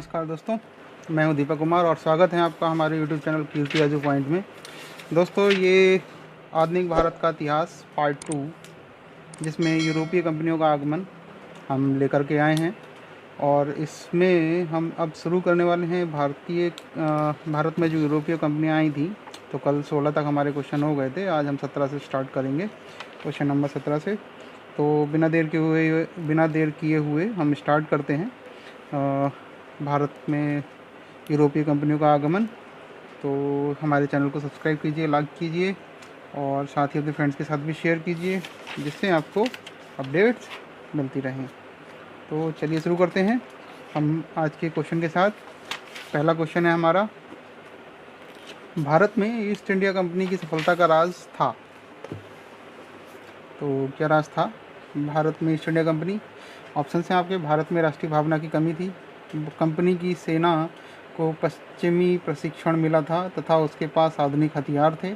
नमस्कार दोस्तों, मैं हूं दीपक कुमार और स्वागत है आपका हमारे यूट्यूब चैनल कीर्ति आजू पॉइंट में। दोस्तों, ये आधुनिक भारत का इतिहास पार्ट 2, जिसमें यूरोपीय कंपनियों का आगमन हम लेकर के आए हैं और इसमें हम अब शुरू करने वाले हैं भारत में जो यूरोपीय कंपनियां आई थी। तो कल 16 तक हमारे क्वेश्चन हो गए थे, आज हम 17 से स्टार्ट करेंगे, क्वेश्चन नंबर 17 से। तो बिना देर किए हुए हम स्टार्ट करते हैं। भारत में यूरोपीय कंपनियों का आगमन। तो हमारे चैनल को सब्सक्राइब कीजिए, लाइक कीजिए और साथ ही अपने फ्रेंड्स के साथ भी शेयर कीजिए, जिससे आपको अपडेट्स मिलती रहें। तो चलिए शुरू करते हैं हम आज के क्वेश्चन के साथ। पहला क्वेश्चन है हमारा, भारत में ईस्ट इंडिया कंपनी की सफलता का राज था। तो क्या राज था भारत में ईस्ट इंडिया कंपनी? ऑप्शन हैं आपके। भारत में राष्ट्रीय भावना की कमी थी, कंपनी की सेना को पश्चिमी प्रशिक्षण मिला था तथा उसके पास आधुनिक हथियार थे,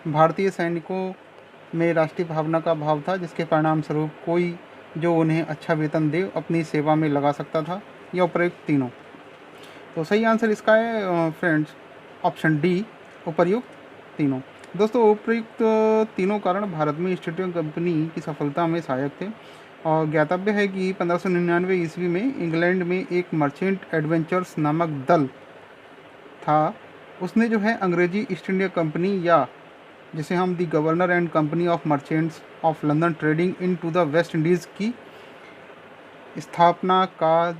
भारतीय सैनिकों में राष्ट्रीय भावना का भाव था जिसके परिणाम स्वरूप कोई जो उन्हें अच्छा वेतन दे अपनी सेवा में लगा सकता था, या उपयुक्त तीनों। तो सही आंसर इसका है फ्रेंड्स ऑप्शन डी, उपर्युक्त तीनों। दोस्तों, उपयुक्त तीनों कारण भारत में ईस्ट इंडिया कंपनी की सफलता में सहायक थे। और ज्ञातव्य है कि 1599 ईस्वी में इंग्लैंड में एक मर्चेंट एडवेंचर्स नामक दल था। उसने जो है अंग्रेजी ईस्ट इंडिया कंपनी, या जिसे हम the governor and company of merchants of London trading in to the West Indies की स्थापना का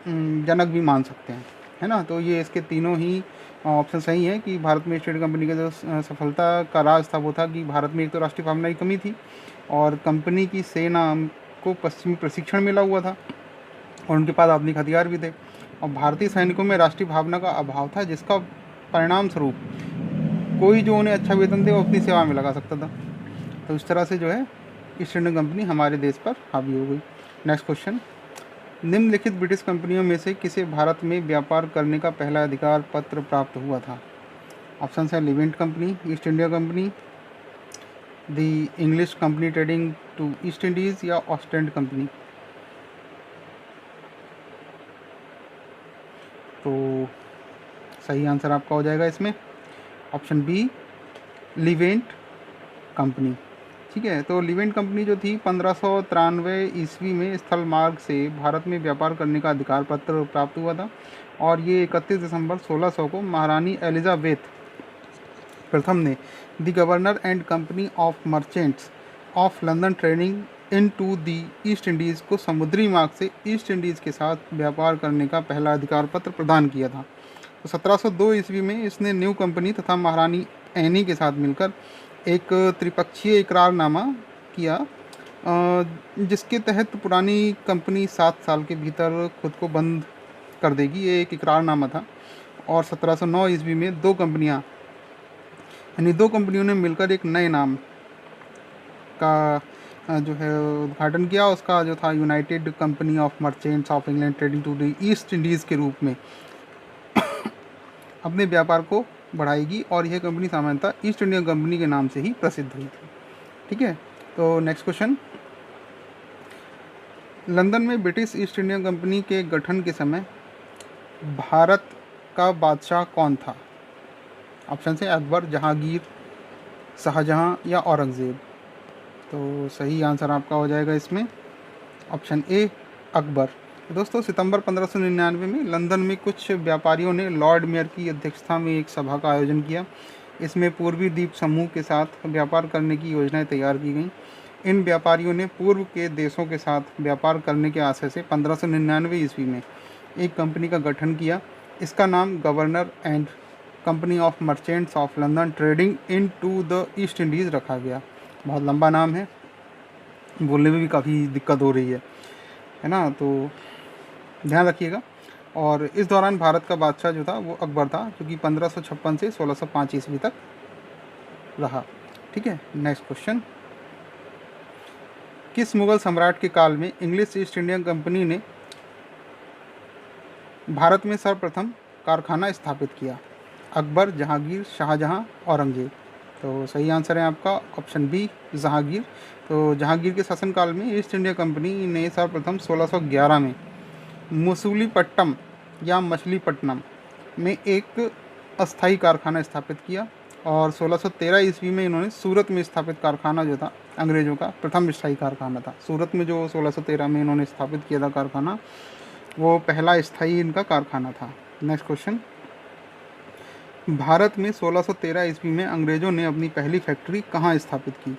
जनक भी मान सकते हैं, है ना। तो ये इसके तीनों ही ऑप्शन सही है कि भारत में ईस्ट इंडिया कंपनी का जो सफलता का राज था वो था कि भारत में एक तो राष्ट्रीय भावना की कमी थी और कंपनी की सेना को पश्चिमी प्रशिक्षण मिला हुआ था और उनके पास आधुनिक हथियार भी थे, और भारतीय सैनिकों में राष्ट्रीय भावना का अभाव था जिसका परिणाम स्वरूप कोई जो उन्हें अच्छा वेतन दे वो अपनी सेवा में लगा सकता था। तो इस तरह से जो है ईस्ट इंडिया कंपनी हमारे देश पर हावी हो गई। नेक्स्ट क्वेश्चन, निम्नलिखित ब्रिटिश कंपनियों में से किसे भारत में व्यापार करने का पहला अधिकार पत्र प्राप्त हुआ था? ऑप्शन है Levant company, East India company, the English company trading to East Indies, या ऑस्टेंड कंपनी। तो सही आंसर आपका हो जाएगा इसमें ऑप्शन बी, लिवेंट कंपनी। ठीक है। तो लिवेंट कंपनी जो थी 1593 ईस्वी में स्थल मार्ग से भारत में व्यापार करने का अधिकार पत्र प्राप्त हुआ था और ये 31 दिसंबर 1600 को महारानी एलिजाबेथ प्रथम ने the governor and company of merchants of London trading in to the East Indies को समुद्री मार्ग से ईस्ट इंडीज़ के साथ व्यापार करने का पहला अधिकार पत्र प्रदान किया था। तो 1702 ईस्वी में इसने न्यू कंपनी तथा महारानी एनी के साथ मिलकर एक त्रिपक्षीय इकरारनामा किया, जिसके तहत पुरानी कंपनी 7 साल के भीतर खुद को बंद कर देगी। ये एक इकरारनामा था। और 1709 ईस्वी में दो कंपनियों ने मिलकर एक नए नाम का जो है उद्घाटन किया। उसका जो था United company of merchants of England trading to the East Indies के रूप में अपने व्यापार को बढ़ाएगी और यह कंपनी सामान्यतः ईस्ट इंडिया कंपनी के नाम से ही प्रसिद्ध हुई थी। ठीक है। तो नेक्स्ट क्वेश्चन, लंदन में ब्रिटिश ईस्ट इंडिया कंपनी के गठन के समय भारत का बादशाह कौन था? ऑप्शन है अकबर, जहांगीर, शाहजहां, या औरंगज़ेब। तो सही आंसर आपका हो जाएगा इसमें ऑप्शन ए, अकबर। दोस्तों, सितंबर 1599 में लंदन में कुछ व्यापारियों ने लॉर्ड मेयर की अध्यक्षता में एक सभा का आयोजन किया। इसमें पूर्वी द्वीप समूह के साथ व्यापार करने की योजनाएं तैयार की गईं। इन व्यापारियों ने पूर्व के देशों के साथ व्यापार करने के आशय से 1599 ईस्वी में एक कंपनी का गठन किया। इसका नाम governor and company of merchants of London trading in to the East Indies रखा गया। बहुत लंबा नाम है, बोलने में भी काफ़ी दिक्कत हो रही है ना। तो ध्यान रखिएगा। और इस दौरान भारत का बादशाह जो था वो अकबर था, जो कि 1556 से 1605 ईस्वी तक रहा। ठीक है। नेक्स्ट क्वेश्चन, किस मुगल सम्राट के काल में इंग्लिश ईस्ट इंडिया कंपनी ने भारत में सर्वप्रथम कारखाना स्थापित किया? अकबर, जहांगीर, शाहजहां, औरंगजेब। तो सही आंसर है आपका ऑप्शन बी, जहांगीर। तो जहांगीर के शासनकाल में ईस्ट इंडिया कंपनी ने सर्वप्रथम 1611 में मुसूलीपट्टनम या मछलीपट्टनम में एक अस्थाई कारखाना स्थापित किया। और 1613 ईस्वी में इन्होंने सूरत में स्थापित कारखाना जो था अंग्रेज़ों का प्रथम स्थायी कारखाना था। सूरत में जो 1613 में इन्होंने स्थापित किया था कारखाना, वो पहला स्थायी इनका कारखाना था। नेक्स्ट क्वेश्चन, भारत में 1613 ईस्वी में अंग्रेज़ों ने अपनी पहली फैक्ट्री कहाँ स्थापित की?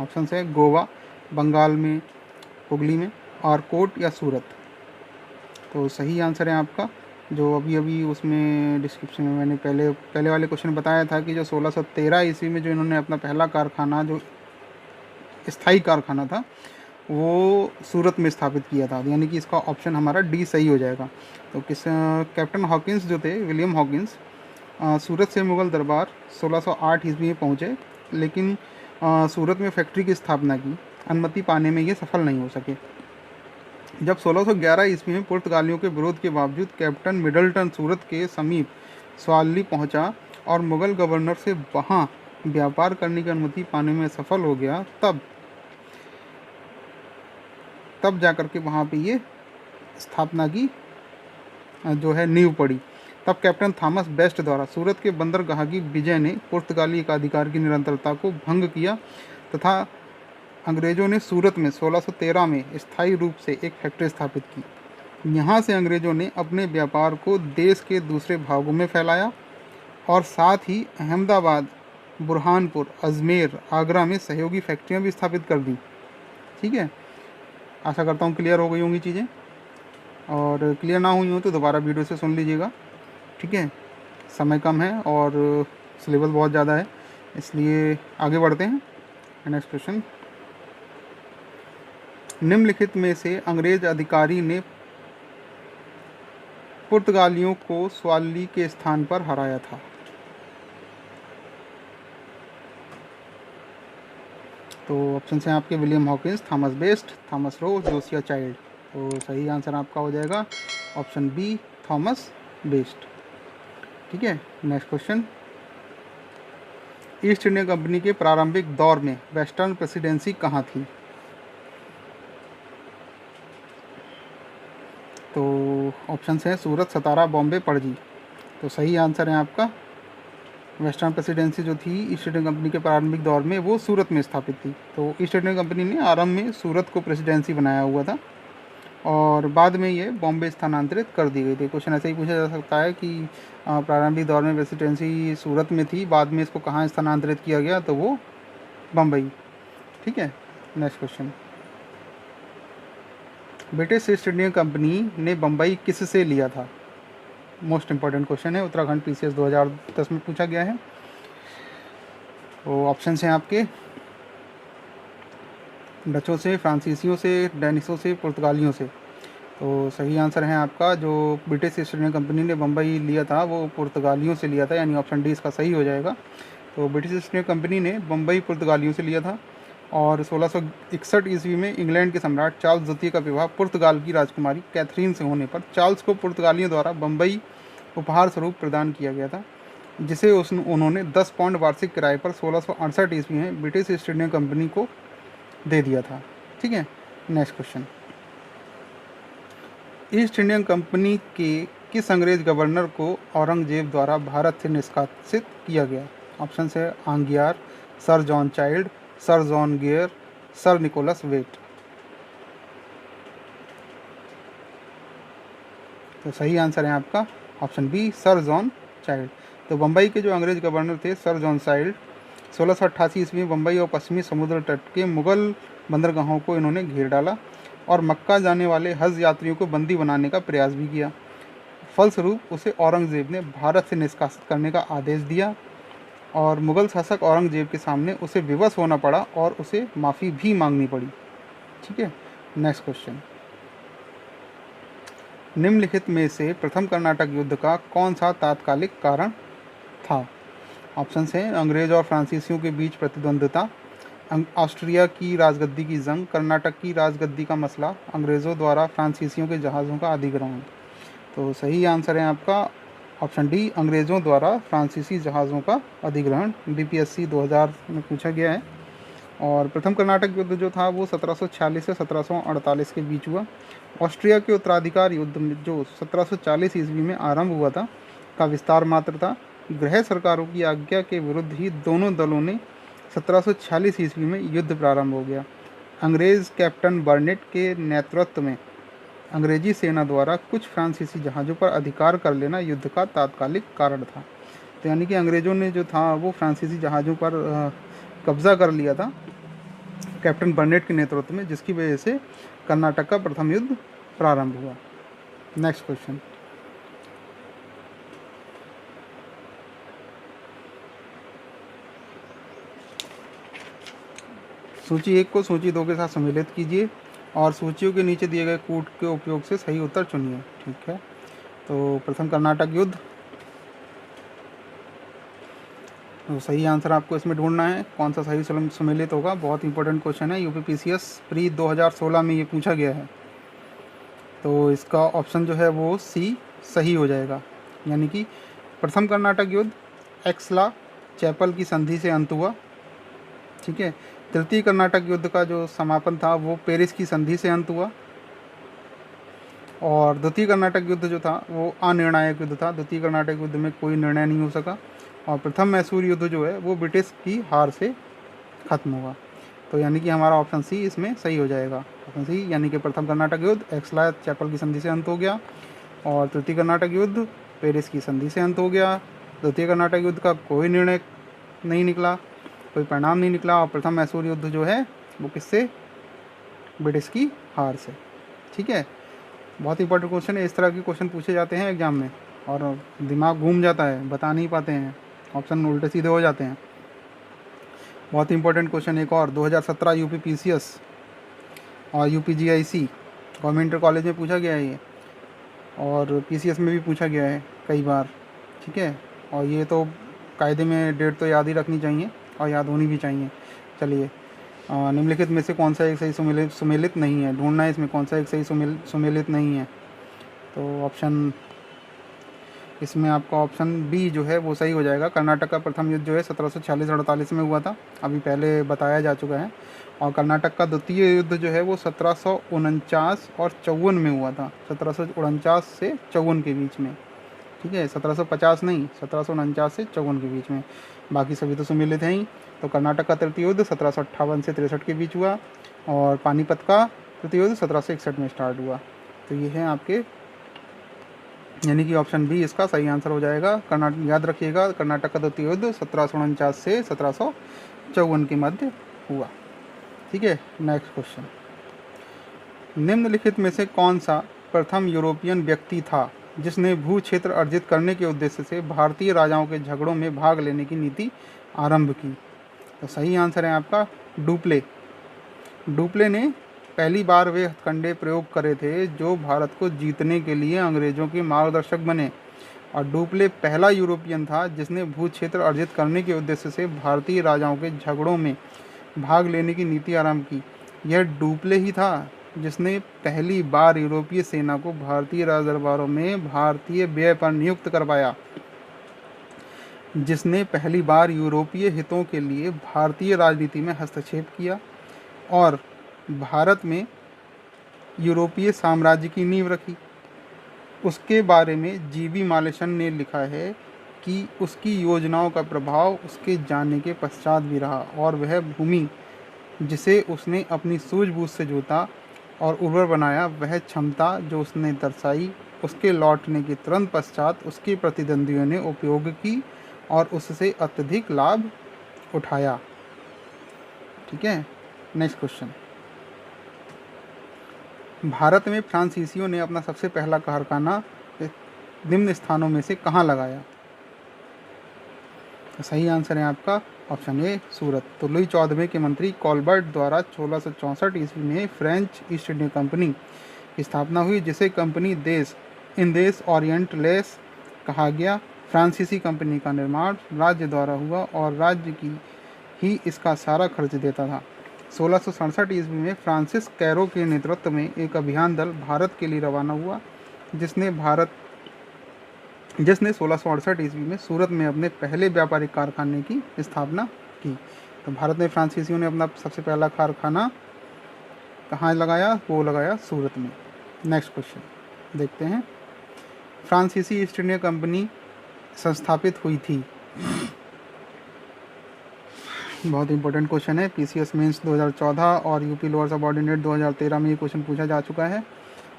ऑप्शन है गोवा, बंगाल में, हुगली में, आरकोट या सूरत। तो सही आंसर है आपका, जो अभी अभी उसमें डिस्क्रिप्शन में मैंने पहले वाले क्वेश्चन बताया था कि जो 1613 ईस्वी में जो इन्होंने अपना पहला कारखाना जो स्थायी कारखाना था वो सूरत में स्थापित किया था, यानी कि इसका ऑप्शन हमारा डी सही हो जाएगा। तो कैप्टन हॉकिंस जो थे, विलियम हॉकिंस, सूरत से मुग़ल दरबार 1608 ईस्वी में पहुँचे, लेकिन सूरत में फैक्ट्री की स्थापना की अनुमति पाने में ये सफल नहीं हो सके। जब 1611 ईस्वी में पुर्तगालियों के विरोध के बावजूद कैप्टन मिडल्टन सूरत के समीप स्वाली पहुंचा और मुग़ल गवर्नर से वहां व्यापार करने की अनुमति पाने में सफल हो गया, तब जाकर के वहाँ पे ये स्थापना की जो है नींव पड़ी। तब कैप्टन थॉमस बेस्ट द्वारा सूरत के बंदरगाह की विजय ने पुर्तगाली एकाधिकार की निरंतरता को भंग किया तथा अंग्रेज़ों ने सूरत में 1613 में स्थायी रूप से एक फैक्ट्री स्थापित की। यहाँ से अंग्रेज़ों ने अपने व्यापार को देश के दूसरे भागों में फैलाया और साथ ही अहमदाबाद, बुरहानपुर, अजमेर, आगरा में सहयोगी फैक्ट्रियाँ भी स्थापित कर दी। ठीक है, आशा करता हूँ क्लियर हो गई होंगी चीज़ें, और क्लियर ना हुई हो तो दोबारा वीडियो से सुन लीजिएगा। ठीक है, समय कम है और सिलेबस बहुत ज़्यादा है, इसलिए आगे बढ़ते हैं। नेक्स्ट क्वेश्चन, निम्नलिखित में से अंग्रेज अधिकारी ने पुर्तगालियों को स्वाली के स्थान पर हराया था? तो ऑप्शन हैं आपके William Hawkins, Thomas Best, Thomas Roe, Josiah Child. तो सही आंसर आपका हो जाएगा ऑप्शन बी, थॉमस बेस्ट। ठीक है, next question, east India company के प्रारंभिक दौर में वेस्टर्न प्रेसिडेंसी कहाँ थी? तो ऑप्शन हैं सूरत, सतारा, बॉम्बे, पणजी। तो सही आंसर है आपका, वेस्टर्न प्रेसिडेंसी जो थी ईस्ट इंडिया कंपनी के प्रारंभिक दौर में वो सूरत में स्थापित थी। तो ईस्ट इंडिया कंपनी ने आरंभ में सूरत को प्रेसिडेंसी बनाया हुआ था और बाद में ये बॉम्बे स्थानांतरित कर दी गई थी। क्वेश्चन ऐसे ही पूछा जा सकता है कि प्रारंभिक दौर में प्रेसिडेंसी सूरत में थी, बाद में इसको कहाँ स्थानांतरित किया गया, तो वो बम्बई। ठीक है, next question, British east India company ने बम्बई किससे लिया था? मोस्ट इंपॉर्टेंट क्वेश्चन है, उत्तराखंड PCS 2010 में पूछा गया है। तो ऑप्शन हैं आपके डचों से, फ्रांसीसियों से, डेनिशों से, पुर्तगालियों से। तो सही आंसर है आपका, जो ब्रिटिश ईस्ट इंडिया कंपनी ने बम्बई लिया था वो पुर्तगालियों से लिया था, यानी ऑप्शन डी इसका सही हो जाएगा। तो ब्रिटिश ईस्ट इंडिया कंपनी ने बम्बई पुर्तगालियों से लिया था और 1661 ईस्वी में इंग्लैंड के सम्राट चार्ल्स द्वितीय का विवाह पुर्तगाल की राजकुमारी कैथरीन से होने पर चार्ल्स को पुर्तगालियों द्वारा बम्बई उपहार स्वरूप प्रदान किया गया था, जिसे उन्होंने 10 पाउंड वार्षिक किराए पर 1668 ईस्वी में ब्रिटिश ईस्ट इंडिया कंपनी को दे दिया था। ठीक है, next question, east Indian company के किस अंग्रेज गवर्नर को औरंगजेब द्वारा भारत से निष्कासित किया गया? ऑप्शन है Aungier, sir John Child, sir John Gayer, sir Nicholas Waite. तो सही आंसर है आपका option B, sir John Child. तो बम्बई के जो अंग्रेज गवर्नर थे सर जॉन चाइल्ड, 1688 ईस्वी में बम्बई और पश्चिमी समुद्र तट के मुगल बंदरगाहों को इन्होंने घेर डाला और मक्का जाने वाले हज यात्रियों को बंदी बनाने का प्रयास भी किया। फलस्वरूप उसे औरंगजेब ने भारत से निष्कासित करने का आदेश दिया और मुगल शासक औरंगजेब के सामने उसे विवश होना पड़ा और उसे माफ़ी भी मांगनी पड़ी। ठीक है, नेक्स्ट क्वेश्चन, निम्नलिखित में से प्रथम कर्नाटक युद्ध का कौन सा तात्कालिक कारण था? ऑप्शन हैं अंग्रेज और फ्रांसीसियों के बीच प्रतिद्वंद्विता, ऑस्ट्रिया की राजगद्दी की जंग, कर्नाटक की राजगद्दी का मसला, अंग्रेज़ों द्वारा फ्रांसीसियों के जहाज़ों का अधिग्रहण। तो सही आंसर है आपका ऑप्शन डी, अंग्रेज़ों द्वारा फ्रांसीसी जहाज़ों का अधिग्रहण। BPSC 2000 में पूछा गया है और प्रथम कर्नाटक युद्ध जो था वो 1746 से 1748 के बीच हुआ। ऑस्ट्रिया के उत्तराधिकार युद्ध में जो 1740 ईस्वी में आरंभ हुआ था का विस्तार मात्र था। गृह सरकारों की आज्ञा के विरुद्ध ही दोनों दलों ने 1746 ईस्वी में युद्ध प्रारंभ हो गया। अंग्रेज कैप्टन बर्नेट के नेतृत्व में अंग्रेजी सेना द्वारा कुछ फ्रांसीसी जहाज़ों पर अधिकार कर लेना युद्ध का तात्कालिक कारण था। तो यानी कि अंग्रेज़ों ने जो था वो फ्रांसीसी जहाज़ों पर कब्ज़ा कर लिया था कैप्टन बर्नेट के नेतृत्व में, जिसकी वजह से कर्नाटक का प्रथम युद्ध प्रारंभ हुआ। नेक्स्ट क्वेश्चन, सूची 1 को सूची 2 के साथ सम्मिलित कीजिए और सूचियों के नीचे दिए गए कूट के उपयोग से सही उत्तर चुनिए। ठीक है, तो प्रथम कर्नाटक युद्ध, तो सही आंसर आपको इसमें ढूंढना है, कौन सा सही सम्मिलित होगा। बहुत इंपॉर्टेंट क्वेश्चन है, यूपीपीसीएस प्री 2016 में ये पूछा गया है। तो इसका ऑप्शन जो है वो सी सही हो जाएगा, यानी कि प्रथम कर्नाटक युद्ध एक्सला चैपल की संधि से अंत हुआ। ठीक है, तृतीय कर्नाटक युद्ध का जो समापन था वो पेरिस की संधि से अंत हुआ। और द्वितीय कर्नाटक युद्ध जो था वो अनिर्णायक युद्ध था, द्वितीय कर्नाटक युद्ध में कोई निर्णय नहीं हो सका। और प्रथम मैसूर युद्ध जो है वो ब्रिटिश की हार से खत्म हुआ। तो यानी कि हमारा ऑप्शन सी इसमें सही हो जाएगा, ऑप्शन सी, यानी कि प्रथम कर्नाटक युद्ध एक्सला चैपल की संधि से अंत हो गया, और तृतीय कर्नाटक युद्ध पेरिस की संधि से अंत हो गया। द्वितीय कर्नाटक युद्ध का कोई निर्णय नहीं निकला, कोई परिणाम नहीं निकला, और प्रथम मैसूर युद्ध जो है वो किससे, ब्रिटिश की हार से। ठीक है, बहुत इंपॉर्टेंट क्वेश्चन है, इस तरह के क्वेश्चन पूछे जाते हैं एग्जाम में और दिमाग घूम जाता है, बता नहीं पाते हैं, ऑप्शन उल्टे सीधे हो जाते हैं। बहुत इंपॉर्टेंट क्वेश्चन एक और 2017 यूपीपीसीएस और यूपीजीआईसी गवर्नमेंट इंटर कॉलेज में पूछा गया है ये, और पीसीएस में भी पूछा गया है कई बार। ठीक है, और ये तो कायदे में डेट तो याद ही रखनी चाहिए और याद होनी भी चाहिए। चलिए, निम्नलिखित में से कौन सा एक सही सुमेलित नहीं है, ढूंढना है इसमें कौन सा एक सही सुमेलित नहीं है। तो ऑप्शन इसमें आपका ऑप्शन बी जो है वो सही हो जाएगा। कर्नाटक का प्रथम युद्ध जो है 1746-48 में हुआ था, अभी पहले बताया जा चुका है। और कर्नाटक का द्वितीय युद्ध जो है वो 1749 और 54 में हुआ था, 1749 से 54 के बीच में। ठीक है, 1750 नहीं, 1749 से 54 के बीच में, बाकी सभी तो सम्मिलित हैं ही। तो कर्नाटक का तृतीय युद्ध 1758 से 63 के बीच हुआ, और पानीपत का तृतीय युद्ध 1761 में स्टार्ट हुआ। तो ये है आपके, यानी कि ऑप्शन बी इसका सही आंसर हो जाएगा। याद रखिएगा, कर्नाटक का द्वितीय युद्ध 1749 से 1754 के मध्य हुआ। ठीक है, नेक्स्ट क्वेश्चन, निम्नलिखित में से कौन सा प्रथम यूरोपियन व्यक्ति था जिसने भू क्षेत्र अर्जित करने के उद्देश्य से भारतीय राजाओं के झगड़ों में भाग लेने की नीति आरंभ की। तो सही आंसर है आपका डुप्ले। डुप्ले ने पहली बार वे हथकंडे प्रयोग करे थे जो भारत को जीतने के लिए अंग्रेजों के मार्गदर्शक बने, और डुप्ले पहला यूरोपियन था जिसने भू क्षेत्र अर्जित करने के उद्देश्य से भारतीय राजाओं के झगड़ों में भाग लेने की नीति आरंभ की। यह डुप्ले ही था जिसने पहली बार यूरोपीय सेना को भारतीय राजदरबारों में भारतीय व्यय पर नियुक्त करवाया, जिसने पहली बार यूरोपीय हितों के लिए भारतीय राजनीति में हस्तक्षेप किया और भारत में यूरोपीय साम्राज्य की नींव रखी। उसके बारे में जीवी मालेशन ने लिखा है कि उसकी योजनाओं का प्रभाव उसके जाने के पश्चात भी रहा, और वह भूमि जिसे उसने अपनी सूझबूझ से जोता और उर्वर बनाया, वह क्षमता जो उसने दर्शाई उसके लौटने के तुरंत पश्चात उसके प्रतिद्वंदियों ने उपयोग की और उससे अत्यधिक लाभ उठाया। ठीक है, नेक्स्ट क्वेश्चन, भारत में फ्रांसीसियों ने अपना सबसे पहला कारखाना निम्न स्थानों में से कहाँ लगाया। सही आंसर है आपका ऑप्शन ए सूरत। तो लुई 14वें के मंत्री कॉलबर्ट द्वारा 1664 ईस्वी में फ्रेंच ईस्ट इंडिया कंपनी की स्थापना हुई, जिसे कंपनी इंदेस ओरिएंटलेस कहा गया। फ्रांसीसी कंपनी का निर्माण राज्य द्वारा हुआ और राज्य की ही इसका सारा खर्च देता था। 1667 ईस्वी में फ्रांसिस कैरो के नेतृत्व में एक अभियान दल भारत के लिए रवाना हुआ, जिसने 1668 ईस्वी में सूरत में अपने पहले व्यापारिक कारखाने की स्थापना की। तो भारत में फ्रांसीसियों ने अपना सबसे पहला कारखाना कहाँ लगाया? वो लगाया सूरत में। नेक्स्ट क्वेश्चन देखते हैं। फ्रांसीसी ईस्ट इंडिया कंपनी संस्थापित हुई थी। बहुत इंपॉर्टेंट क्वेश्चन है, पीसीएस मेंस 2014 और यूपी लोअर सबऑर्डिनेट 2013 में ये क्वेश्चन पूछा जा चुका है।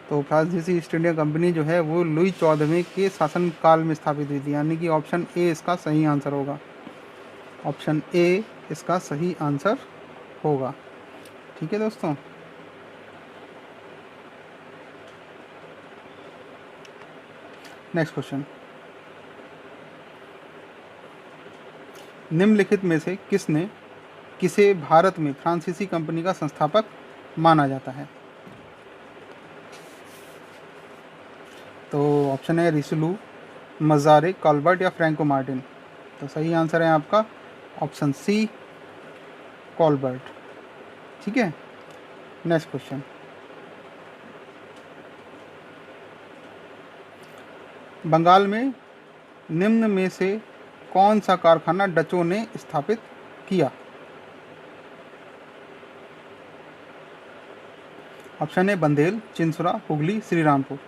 तो फ्रांसीसी ईस्ट इंडिया कंपनी जो है वो लुई 14वें के शासनकाल में स्थापित हुई थी, यानी कि ऑप्शन ए इसका सही आंसर होगा। ऑप्शन ए इसका सही आंसर होगा। ठीक है दोस्तों, नेक्स्ट क्वेश्चन। निम्नलिखित में से किसे भारत में फ्रांसीसी कंपनी का संस्थापक माना जाता है? तो ऑप्शन है रिसलू, मजारे, कॉल्बर्ट या फ्रैंको मार्टिन। तो सही आंसर है आपका ऑप्शन सी, कॉल्बर्ट। ठीक है, नेक्स्ट क्वेश्चन। बंगाल में निम्न में से कौन सा कारखाना डचों ने स्थापित किया? ऑप्शन है बंदेल, चिंसुरा, हुगली, श्रीरामपुर।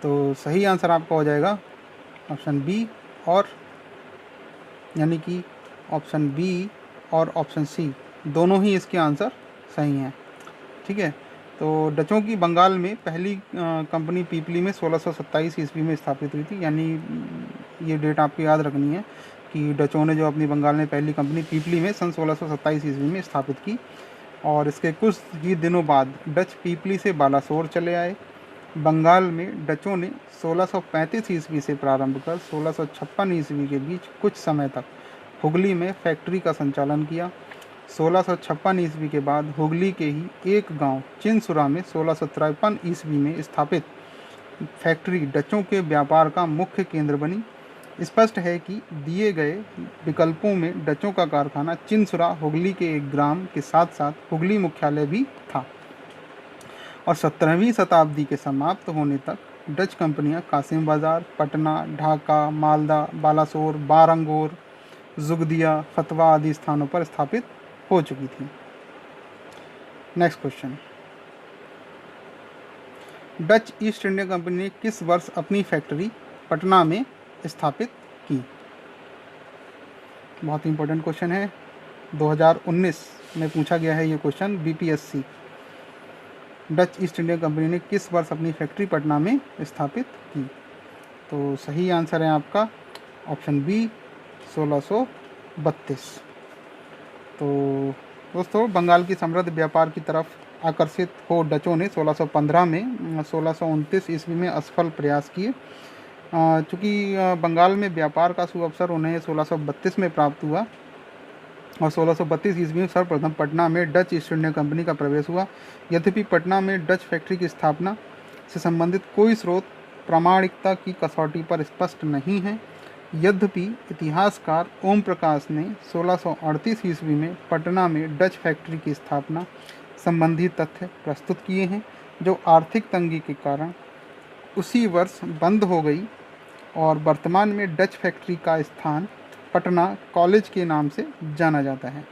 तो सही आंसर आपका हो जाएगा ऑप्शन बी, और यानी कि ऑप्शन बी और ऑप्शन सी दोनों ही इसके आंसर सही हैं। ठीक है, तो डचों की बंगाल में पहली कंपनी पीपली में 1627 ईस्वी में स्थापित हुई थी, यानी ये डेट आपको याद रखनी है कि डचों ने जो अपनी बंगाल में पहली कंपनी पीपली में सन 1627 ईस्वी में स्थापित की, और इसके कुछ ही दिनों बाद डच पीपली से बालासोर चले आए। बंगाल में डचों ने 1635 ईस्वी से प्रारंभ कर 1656 ईस्वी के बीच कुछ समय तक हुगली में फैक्ट्री का संचालन किया। 1656 ईस्वी के बाद हुगली के ही एक गांव चिंसुरा में 1653 ईस्वी में स्थापित फैक्ट्री डचों के व्यापार का मुख्य केंद्र बनी। स्पष्ट है कि दिए गए विकल्पों में डचों का कारखाना चिंसुरा हुगली के एक ग्राम के साथ साथ हुगली मुख्यालय भी था, और 17वीं शताब्दी के समाप्त होने तक डच कंपनियां कासिम बाजार, पटना, ढाका, मालदा, बालासोर, बारंगोर, जुगदिया, फतवा आदि स्थानों पर स्थापित हो चुकी थी। Next question. Dutch east India company ने किस वर्ष अपनी फैक्ट्री पटना में स्थापित की? बहुत इंपॉर्टेंट क्वेश्चन है, 2019 में पूछा गया है ये question BPSC. Dutch east India company ने किस वर्ष अपनी फैक्ट्री पटना में स्थापित की? तो सही आंसर है आपका ऑप्शन बी, 1632। तो दोस्तों, बंगाल की समृद्ध व्यापार की तरफ आकर्षित हो डचों ने 1615 में 1629 ईस्वी में असफल प्रयास किए। चूँकि बंगाल में व्यापार का सुअवसर उन्हें 1632 में प्राप्त हुआ, और 1632 ईस्वी में सर्वप्रथम पटना में डच ईस्ट इंडिया कंपनी का प्रवेश हुआ। यद्यपि पटना में डच फैक्ट्री की स्थापना से संबंधित कोई स्रोत प्रामाणिकता की कसौटी पर स्पष्ट नहीं है। यद्यपि इतिहासकार ओम प्रकाश ने 1638 ईस्वी में पटना में डच फैक्ट्री की स्थापना संबंधी तथ्य प्रस्तुत किए हैं, जो आर्थिक तंगी के कारण उसी वर्ष बंद हो गई, और वर्तमान में डच फैक्ट्री का स्थान पटना कॉलेज के नाम से जाना जाता है।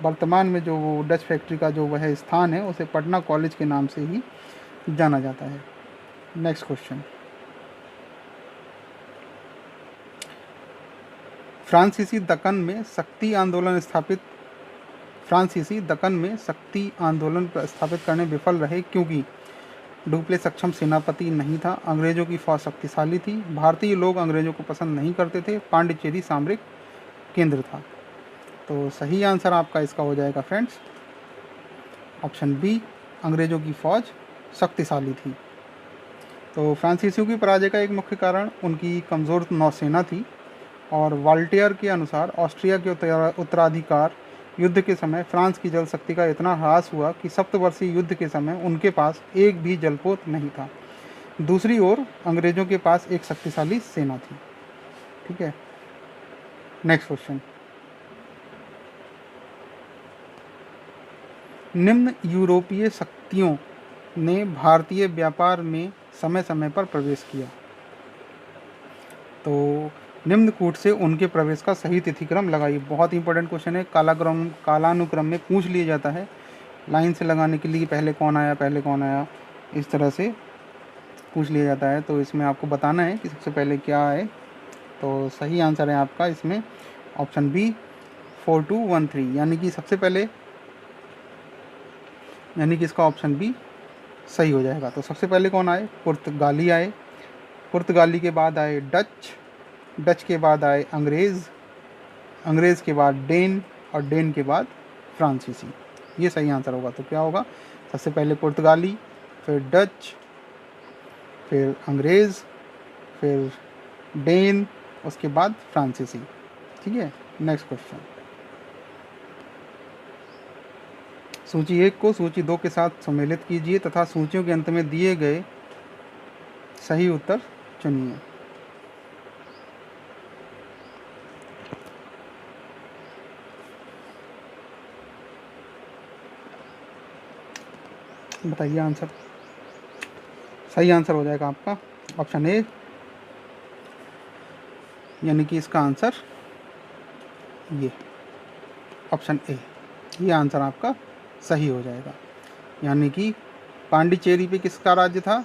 वर्तमान में जो वो डच फैक्ट्री का जो वह स्थान है उसे पटना कॉलेज के नाम से ही जाना जाता है। Next question. फ्रांसीसी दक्कन में शक्ति आंदोलन स्थापित करने विफल रहे क्योंकि डुप्ले सक्षम सेनापति नहीं था, अंग्रेजों की फौज शक्तिशाली थी, भारतीय लोग अंग्रेजों को पसंद नहीं करते थे, पांडिचेरी सामरिक केंद्र था। तो सही आंसर आपका इसका हो जाएगा फ्रेंड्स ऑप्शन बी, अंग्रेजों की फौज शक्तिशाली थी। तो फ्रांसीसियों की पराजय का एक मुख्य कारण उनकी कमज़ोर नौसेना थी, और वाल्टियर के अनुसार ऑस्ट्रिया के उत्तराधिकार युद्ध के समय फ्रांस की जल शक्ति का इतना ह्रास हुआ कि सप्तवर्षीय युद्ध के समय उनके पास एक भी जलपोत नहीं था। दूसरी ओर अंग्रेजों के पास एक शक्तिशाली सेना थी। ठीक है, नेक्स्ट क्वेश्चन। निम्न यूरोपीय शक्तियों ने भारतीय व्यापार में समय समय पर प्रवेश किया। तो निम्न कूट से उनके प्रवेश का सही तिथिक्रम लगाइए। बहुत इंपॉर्टेंट क्वेश्चन है, कालानुक्रम में पूछ लिया जाता है लाइन से लगाने के लिए, पहले कौन आया, इस तरह से पूछ लिया जाता है। तो इसमें आपको बताना है कि सबसे पहले क्या आए। तो सही आंसर है आपका इसमें ऑप्शन बी 4213, यानी कि इसका ऑप्शन बी सही हो जाएगा। तो सबसे पहले कौन आए? पुर्तगाली आए, पुर्तगाली के बाद आए डच के बाद आए अंग्रेज़ के बाद डेन, और डेन के बाद फ्रांसीसी। ये सही आंसर होगा। तो क्या होगा? सबसे पहले पुर्तगाली, फिर डच, फिर अंग्रेज़, फिर डेन, उसके बाद फ्रांसीसी। ठीक है, नेक्स्ट क्वेश्चन। सूची 1 को सूची 2 के साथ सम्मिलित कीजिए तथा सूचियों के अंत में दिए गए सही उत्तर चुनिए। बताइए आंसर। सही आंसर हो जाएगा आपका ऑप्शन ए, यानी कि इसका आंसर ये ऑप्शन ए, ये आंसर आपका सही हो जाएगा। यानी कि पांडिचेरी पे किसका राज्य था?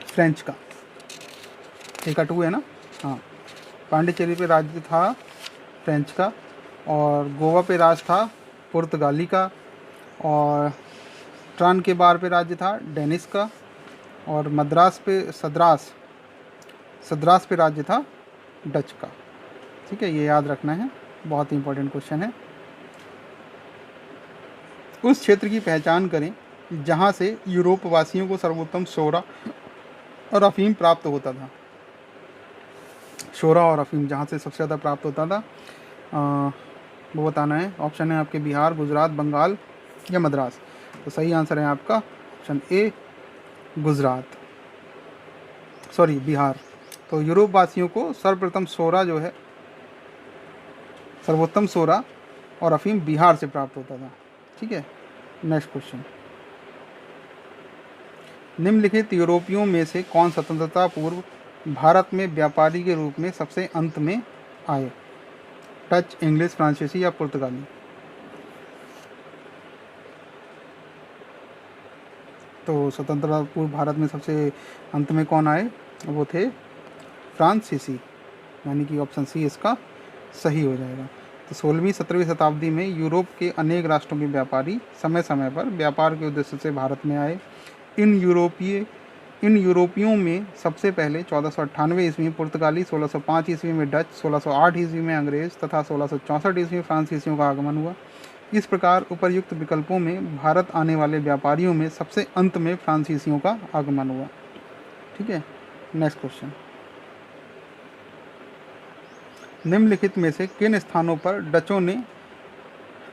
फ्रेंच का। A2 है ना? हाँ, पांडिचेरी पे राज्य था फ्रेंच का, और गोवा पे राज था पुर्तगाली का, और ट्रान के बार पे राज्य था डेनिस का, और सद्रास पे राज्य था डच का। ठीक है, ये याद रखना है, बहुत इंपॉर्टेंट क्वेश्चन है। उस क्षेत्र की पहचान करें जहाँ से यूरोप वासियों को सर्वोत्तम शोरा और अफीम प्राप्त होता था। शोरा और अफीम जहाँ से सबसे ज़्यादा प्राप्त होता था, वो बताना है। ऑप्शन है आपके बिहार, गुजरात, बंगाल या मद्रास। तो सही आंसर है आपका ऑप्शन ए, बिहार। तो यूरोप वासियों को सर्वप्रथम सर्वोत्तम शोरा और अफीम बिहार से प्राप्त होता था। ठीक है, नेक्स्ट क्वेश्चन। निम्नलिखित यूरोपियों में से कौन स्वतंत्रता पूर्व भारत में व्यापारी के रूप में सबसे अंत में आए? डच, इंग्लिश, फ्रांसीसी या पुर्तगाली? तो स्वतंत्रता पूर्व भारत में सबसे अंत में कौन आए? वो थे फ्रांसीसी, यानी कि ऑप्शन सी इसका सही हो जाएगा। तो 16वीं-17वीं शताब्दी में यूरोप के अनेक राष्ट्रों के व्यापारी समय समय पर व्यापार के उद्देश्य से भारत में आए। इन यूरोपियों में सबसे पहले 1498 ईस्वी में पुर्तगाली, 1605 ईस्वी में डच, 1608 ईस्वी में अंग्रेज तथा 1664 ईस्वी में फ्रांसीसियों का आगमन हुआ। इस प्रकार उपर्युक्त विकल्पों में भारत आने वाले व्यापारियों में सबसे अंत में फ्रांसीसियों का आगमन हुआ। ठीक है, नेक्स्ट क्वेश्चन। निम्नलिखित में से किन स्थानों पर डचों ने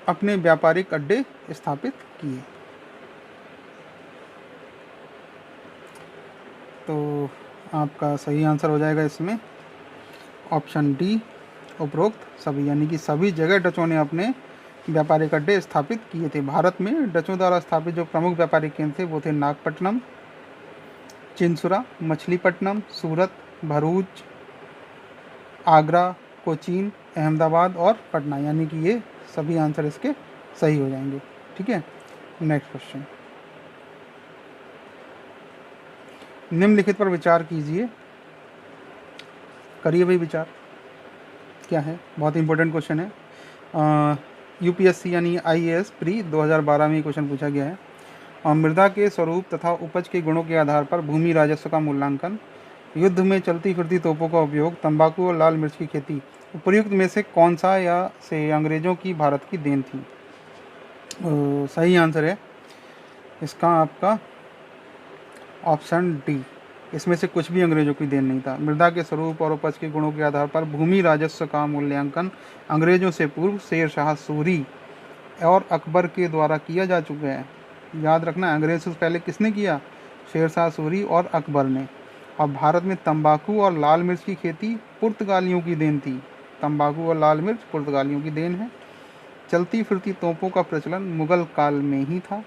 अपने व्यापारिक अड्डे स्थापित किए? तो आपका सही आंसर हो जाएगा इसमें ऑप्शन डी, उपरोक्त सभी, यानी कि सभी जगह डचों ने अपने व्यापारिक अड्डे स्थापित किए थे। भारत में डचों द्वारा स्थापित जो प्रमुख व्यापारिक केंद्र थे वो थे नागपट्टनम, चिंसुरा, मछलीपट्टनम, सूरत, भरूच, आगरा, कोचीन, अहमदाबाद और पटना, यानी कि ये सभी आंसर इसके सही हो जाएंगे। ठीक है, नेक्स्ट क्वेश्चन। निम्नलिखित पर विचार कीजिए, करिए भाई विचार। क्या है? बहुत इंपॉर्टेंट क्वेश्चन है। यूपीएससी यानी आईएएस प्री 2012 में ये क्वेश्चन पूछा गया है। मृदा के स्वरूप तथा उपज के गुणों के आधार पर भूमि राजस्व का मूल्यांकन, युद्ध में चलती फिरती तोपों का उपयोग, तंबाकू और लाल मिर्च की खेती, उपयुक्त में से कौन सा या से अंग्रेजों की भारत की देन थी? सही आंसर है इसका आपका ऑप्शन डी, इसमें से कुछ भी अंग्रेजों की देन नहीं था। मृदा के स्वरूप और उपज के गुणों के आधार पर भूमि राजस्व का मूल्यांकन अंग्रेजों से पूर्व शेर शाह सूरी और अकबर के द्वारा किया जा चुका है। याद रखना, अंग्रेजों से पहले किसने किया? शेर शाह सूरी और अकबर ने। और भारत में तंबाकू और लाल मिर्च की खेती पुर्तगालियों की देन थी। तंबाकू और लाल मिर्च पुर्तगालियों की देन है। चलती फिरती तोपों का प्रचलन मुगल काल में ही था।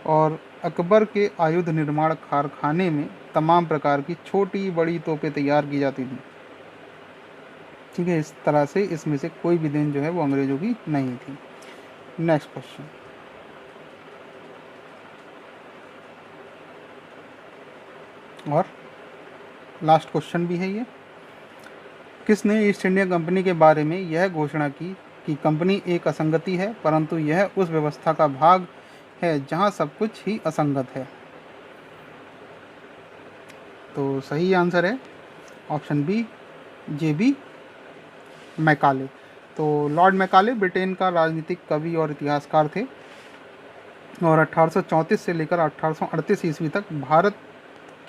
और अकबर के आयुध निर्माण कारखाने में तमाम प्रकार की छोटी बड़ी तोपें तैयार की जाती थी। ठीक है, इस तरह से इसमें से कोई भी देन जो है वो अंग्रेज़ों की नहीं थी। नेक्स्ट क्वेश्चन, और लास्ट क्वेश्चन भी है ये। किसने ईस्ट इंडिया कंपनी के बारे में यह घोषणा की कि कंपनी एक असंगति है, परंतु यह उस व्यवस्था का भाग है जहां सब कुछ ही असंगत है? तो सही आंसर है ऑप्शन बी, JB मैकाले। तो लॉर्ड मैकाले ब्रिटेन का राजनीतिक कवि और इतिहासकार थे और 1834 से लेकर 1838 ईस्वी तक भारत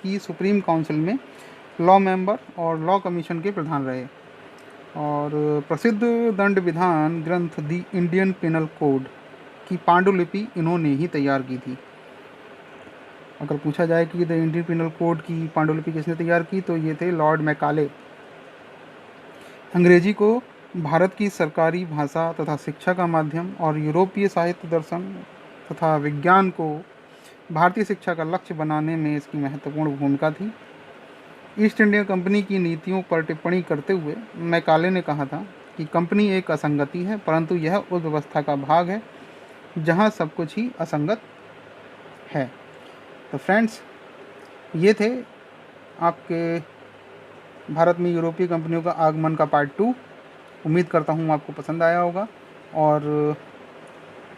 की सुप्रीम काउंसिल में लॉ मेंबर और लॉ कमीशन के प्रधान रहे और प्रसिद्ध दंड विधान ग्रंथ दी इंडियन पिनल कोड की पांडुलिपि इन्होंने ही तैयार की थी। अगर पूछा जाए कि द इंडियन पिनल कोड की पांडुलिपि किसने तैयार की, तो ये थे लॉर्ड मैकाले। अंग्रेजी को भारत की सरकारी भाषा तथा शिक्षा का माध्यम और यूरोपीय साहित्य, दर्शन तथा विज्ञान को भारतीय शिक्षा का लक्ष्य बनाने में इसकी महत्वपूर्ण भूमिका थी। ईस्ट इंडिया कंपनी की नीतियों पर टिप्पणी करते हुए मैकाले ने कहा था कि कंपनी एक असंगति है, परंतु यह उस व्यवस्था का भाग है जहां सब कुछ ही असंगत है। तो फ्रेंड्स, ये थे आपके भारत में यूरोपीय कंपनियों का आगमन का पार्ट 2। उम्मीद करता हूँ आपको पसंद आया होगा, और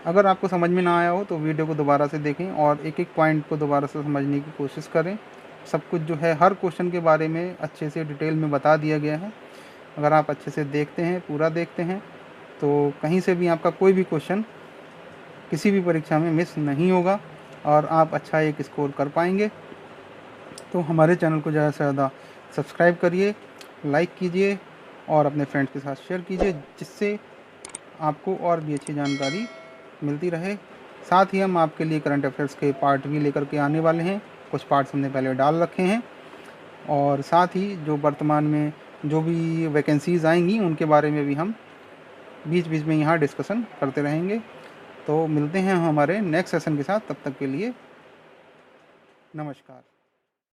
अगर आपको समझ में ना आया हो तो वीडियो को दोबारा से देखें और एक एक पॉइंट को दोबारा से समझने की कोशिश करें। सब कुछ जो है हर क्वेश्चन के बारे में अच्छे से डिटेल में बता दिया गया है। अगर आप अच्छे से देखते हैं, पूरा देखते हैं, तो कहीं से भी आपका कोई भी क्वेश्चन किसी भी परीक्षा में मिस नहीं होगा और आप अच्छा एक स्कोर कर पाएंगे। तो हमारे चैनल को ज़्यादा से ज़्यादा सब्सक्राइब करिए, लाइक कीजिए और अपने फ्रेंड्स के साथ शेयर कीजिए, जिससे आपको और भी अच्छी जानकारी मिलती रहे। साथ ही हम आपके लिए करंट अफेयर्स के पार्ट भी लेकर के आने वाले हैं। कुछ पार्ट्स हमने पहले डाल रखे हैं और साथ ही जो वर्तमान में जो भी वैकेंसीज़ आएंगी उनके बारे में भी हम बीच बीच में यहाँ डिस्कशन करते रहेंगे। तो मिलते हैं हमारे नेक्स्ट सेशन के साथ, तब तक के लिए नमस्कार।